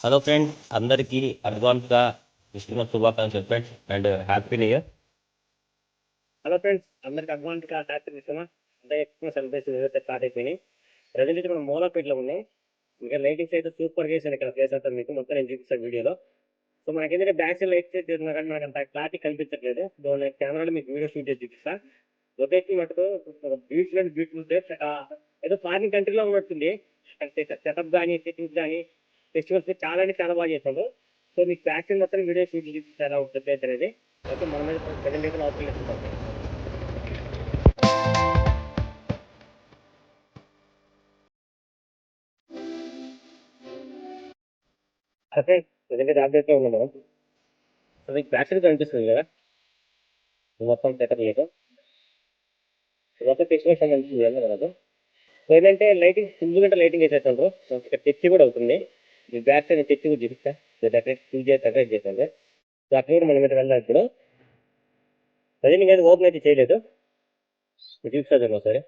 Hello friends, అందరికీ అడ్వాన్స్గా Christmas శుభాకాంక్షలు friends and happy new year. Hello friends, అందరికి అడ్వాన్స్గా హ్యాపీ క్రిస్మస్. అంటే ఎక్కువ సెలబ్రేషన్ ఏదైతే స్టార్ట్ అయిపోయినాయి. ప్రజెంట్ అయితే మనం మూలాపేటలో ఉన్నాయి. ఇంకా లైటింగ్స్ అయితే సూపర్ చేశాను ఇక్కడ ప్లేస్ అంతా మీకు మొత్తం నేను చూపిస్తాను వీడియోలో. సో మనకి ఏంటంటే బ్యాక్ సైడ్ లైట్స్ చేస్తున్నా కానీ మనకు అంత క్లారిటీ కనిపించట్లేదు. సో నేను కెమెరాలో మీకు వీడియో షూట్ చేసి చూపిస్తా. లొకేషన్ మటుకు బ్యూటిఫుల్ బ్యూటిఫుల్ ప్లేస్. ఏదో ఫారిన్ కంట్రీలో ఉన్నట్టుంది. అంటే సెటప్ కానీ సెట్టింగ్స్ కానీ ఫెస్టివల్స్ చాలా అంటే చాలా బాగా చేశాడు. సో మీకు బ్యాక్ సైడ్ మొత్తం వీడియో షూట్ చూపిస్తా ఎలా ఉంటుంది ప్లేస్ అనేది. ఓకే, మన మీద ప్రజెంట్ అయితే లోపలికి వెళ్తున్నాం. అదే ప్రజెంట్ అప్డేట్లో ఉన్నాను. సో మీకు బ్యాక్ సైడ్ కనిపిస్తుంది కదా, ఇది మొత్తం సెటప్ చేయడం మొత్తం ఫెస్టివల్స్ కనిపిస్తుంది కదా మనకు. సో ఏంటంటే లైటింగ్ ఫుల్ గంట లైటింగ్ వేసేస్తాను. సో ఇక్కడ చర్చి కూడా అవుతుంది. మీ బ్యాక్ సైడ్ చర్చి కూడా చూపిస్తా. డెకరేట్ ఫుల్ చేసి డెకరేట్ చేశాను. సో అక్కడ కూడా మనం మీద వెళ్ళాలి ఇప్పుడు. ప్రజెంట్ ఇంకా ఓపెన్ అయితే చేయలేదు. మీరు చూపిస్తాను ఒకసారి.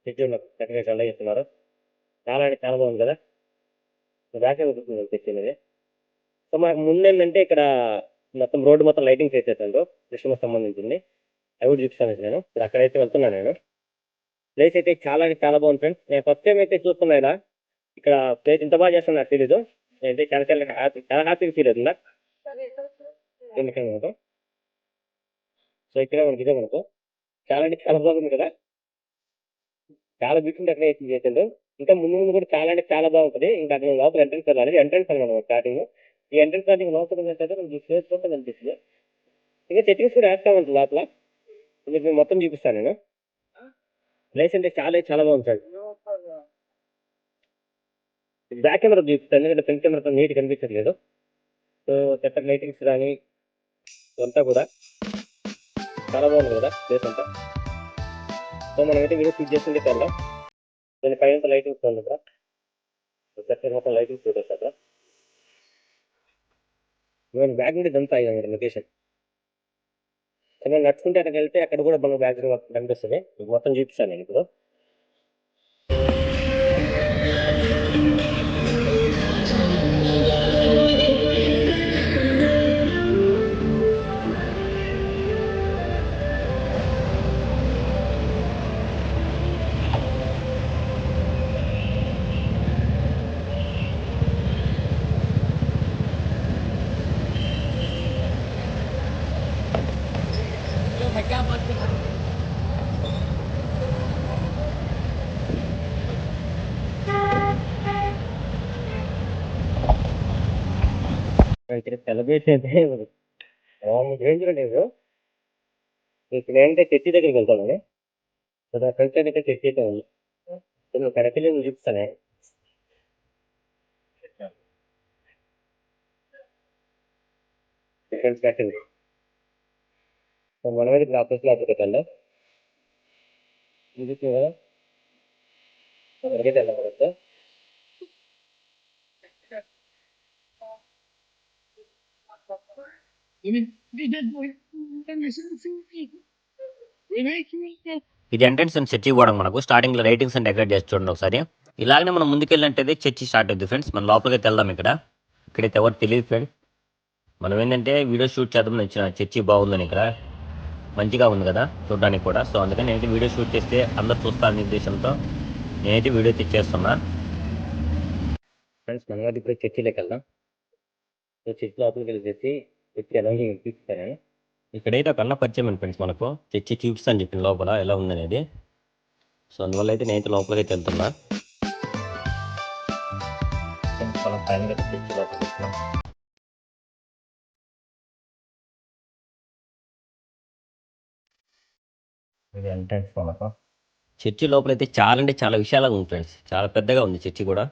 చర్చి ఉన్న డెకరేట్ అలా చేస్తున్నారు. చాలా అంటే చాలా బాగుంది కదా. సో బ్యాక్ సైడ్ ఉంటుంది చర్చి అనేది. సో మనకు ముందు ఏంటంటే ఇక్కడ మొత్తం రోడ్డు మొత్తం లైటింగ్స్ వేసేసాను. క్రిస్మస్ సంబంధించింది. అవి కూడా చూపిస్తాను నేను. ఇప్పుడు అక్కడైతే వెళ్తున్నాను నేను. ప్లేస్ అయితే చాలా అంటే చాలా బాగుంది ఫ్రెండ్స్. నేను ఫస్ట్ టైం అయితే చూస్తున్నా ఇలా. ఇక్కడ ప్లేస్ ఇంత బాగా చేస్తున్నా నాకు తెలీదు. నేనైతే చాలా చాలా చాలా హ్యాపీగా ఫీల్ అవుతుందా. ఎందుకంటే సో ఇక్కడ మనకి ఇదే మనకు చాలా అంటే చాలా బాగుంది కదా. చాలా బ్యూటిఫుల్ డెకరేషన్ చేసిండు. ఇంకా ముందు ముందు కూడా చాలా అంటే చాలా బాగుంటుంది. ఇంకా అక్కడ లోపల ఎంట్రెన్స్ వెళ్ళాలి. ఎంట్రెన్స్ అనమాట స్టార్టింగ్. ఈ ఎంట్రెన్స్ స్టార్టింగ్ లోపల అయితే మనకి ఫేస్ కూడా కనిపిస్తుంది. ఇంకా సెట్టింగ్స్ కూడా వేస్తా ఉంటుంది లోపల. మీకు మొత్తం చూపిస్తాను నేను. ప్లేస్ అంటే చాలా చాలా బాగుంది సార్. బ్యాక్ కెమెరా చూపిస్తాను, ఎందుకంటే ఫ్రంట్ కెమెరాతో నీట్ కనిపించట్లేదు. సో సెటర్ లైటింగ్స్ కానీ ఇదంతా కూడా చాలా బాగుంది కదా ప్లేస్ అంతా. సో మనం అయితే వీడియో షూట్ చేస్తుంటే కల్లా దాని పైన లైటింగ్స్ ఉంది కదా. సెటర్ మొత్తం లైటింగ్స్ చూడొచ్చు అక్కడ. నేను బ్యాక్ నుండి ఇదంతా అయ్యాను లొకేషన్. సో నేను నడుచుకుంటే అక్కడికి వెళ్తే అక్కడ కూడా మన బ్యాక్ కనిపిస్తుంది. మీకు మొత్తం చూపిస్తాను నేను ఇప్పుడు. ఇక్కడ సెలబ్రేషన్ అయితే రేంజ్లో లేదు. ఇప్పుడు ఏంటంటే చర్చి దగ్గరికి వెళ్తాను. సో నా ఫ్రెండ్స్ అయితే చర్చి అయితే ఉంది. నేను కరెక్ట్ నేను చూపిస్తానే. ఫ్రెండ్స్ కట్టింది. సో మనం అయితే ఇప్పుడు ఆఫీస్లో అప్పటికండి చూపిస్తుంది కదా. అక్కడికైతే వెళ్ళకూడదు. ఇది ఎంట్రన్స్ అండ్ చర్చి కూడా మనకు స్టార్టింగ్లో లైటింగ్స్ అండ్ డెకరేట్ చేసి చూడండి ఒకసారి. ఇలాగనే మనం ముందుకెళ్ళినట్టయితే చర్చి స్టార్ట్ అవుతుంది ఫ్రెండ్స్. మనం లోపలికి వెళ్దాం. ఇక్కడైతే ఎవరు తెలియదు ఫ్రెండ్స్. మనం ఏంటంటే వీడియో షూట్ చేద్దామని వచ్చిన చర్చి బాగుందని ఇక్కడ మంచిగా ఉంది కదా చూడడానికి కూడా. సో అందుకని నేనైతే వీడియో షూట్ చేస్తే అందరు చూస్తారనే ఉద్దేశంతో నేనైతే వీడియో తెచ్చేస్తున్నా. ఫ్రెండ్స్ మనం ఇప్పుడు చర్చిలోకి వెళ్దాం. సో చర్చి లోపలికి వెళ్ళి చర్చి ఎలా చూపిస్తాను. ఇక్కడైతే ఒక అన్న పరిచయం అండి ఫ్రెండ్స్ మనకు. చర్చి చూపిస్తాను చెప్పిన లోపల ఎలా ఉందనేది. సో అందువల్ల అయితే నేనైతే లోపలికి అయితే వెళ్తున్నా. మనం ఫైనల్గా చర్చి లోపలికి వెళ్తున్నాం. ఇది ఎంట్రన్స్ మనకు. చర్చి లోపల అయితే చాలా అంటే చాలా విశాలంగా ఉంది ఫ్రెండ్స్. చాలా పెద్దగా ఉంది చర్చి కూడా.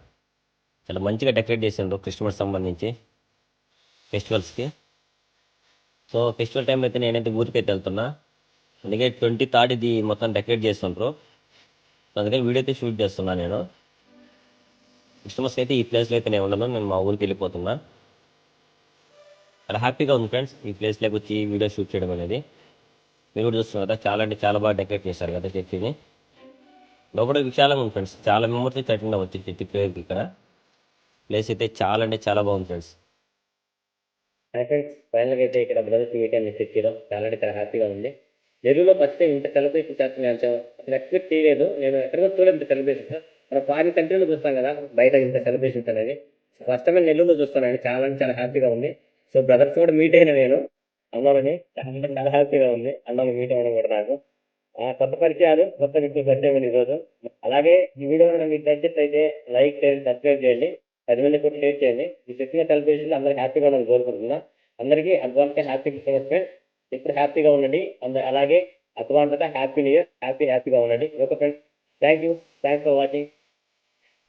చాలా మంచిగా డెకరేట్ చేసిండ్రు క్రిస్మస్ సంబంధించి ఫెస్టివల్స్కి. సో ఫెస్టివల్ టైంలో అయితే నేనైతే ఊరికైతే వెళ్తున్నా. అందుకే 23rd ఇది మొత్తం డెకరేట్ చేస్తుండ్రు. అందుకని వీడియో అయితే షూట్ చేస్తున్నా నేను. క్రిస్మస్కి అయితే ఈ ప్లేస్లో అయితే నేను ఉండను, నేను మా ఊరికి వెళ్ళిపోతున్నా. చాలా హ్యాపీగా ఉంది ఫ్రెండ్స్ ఈ ప్లేస్లోకి వచ్చి వీడియో షూట్ చేయడం అనేది. మీరు కూడా చూస్తున్నారు కదా, చాలా అంటే చాలా బాగా డెకరేట్ చేశారు కదా చర్చిని. లోపల విశాలంగా ఉంది ఫ్రెండ్స్. చాలా మెంబర్స్ అయితే అటెండ్ అవ్వచ్చు చర్చి ప్రేయర్కి ఇక్కడ. ప్లేస్ అయితే చాలా అంటే చాలా బాగుంది ఫ్రెండ్స్. ఫ్రెండ్స్ ఫైనల్గా అయితే ఇక్కడ బ్రదర్స్ వీకెండ్ చర్చిలో చాలా అంటే చాలా హ్యాపీగా ఉంది. నెల్లూరులో ఫస్ట్ టైం ఇంత సెలబ్రేషన్ చేస్తున్నాను అసలు ఎక్స్పెక్ట్ చేయలేదు. నేను ఎక్కడికో చూడలేదు ఇంత సెలబ్రేషన్. మన ఫారిన్ కంట్రీలో చూస్తాం కదా బయట ఇంత సెలబ్రేషన్స్ అనేది. ఫస్ట్ టైం నేను నెల్లూరులో చూస్తున్నాను. చాలా అంటే చాలా హ్యాపీగా ఉంది. సో బ్రదర్స్ కూడా మీట్ అయినా నేను అన్నోళ్ళని చాలా అంటే చాలా హ్యాపీగా ఉంది. అన్నోళ్ళు మీట్ అవ్వడం కూడా నాకు కొత్త పరిచయాలు కొత్త వ్యక్తులు పరిచయం ఈరోజు. అలాగే ఈ వీడియో మీకు నచ్చినట్లయితే లైక్ చేయండి, సబ్స్క్రైబ్ చేయండి, 10 మంది కూడా షేర్ చేయండి. ఈ చెప్పిన సెలబ్రేషన్ అందరూ హ్యాపీగా ఉండాలని కోరుకుంటున్నా. అందరికీ అడ్వాన్స్ హ్యాపీ క్రిస్మస్ ఫ్రెండ్స్. ఇప్పుడు హ్యాపీగా ఉండండి. అలాగే అడ్వాన్స్ హ్యాపీ న్యూ ఇయర్, హ్యాపీగా ఉండండి. Okay friends, thank you, thanks for watching.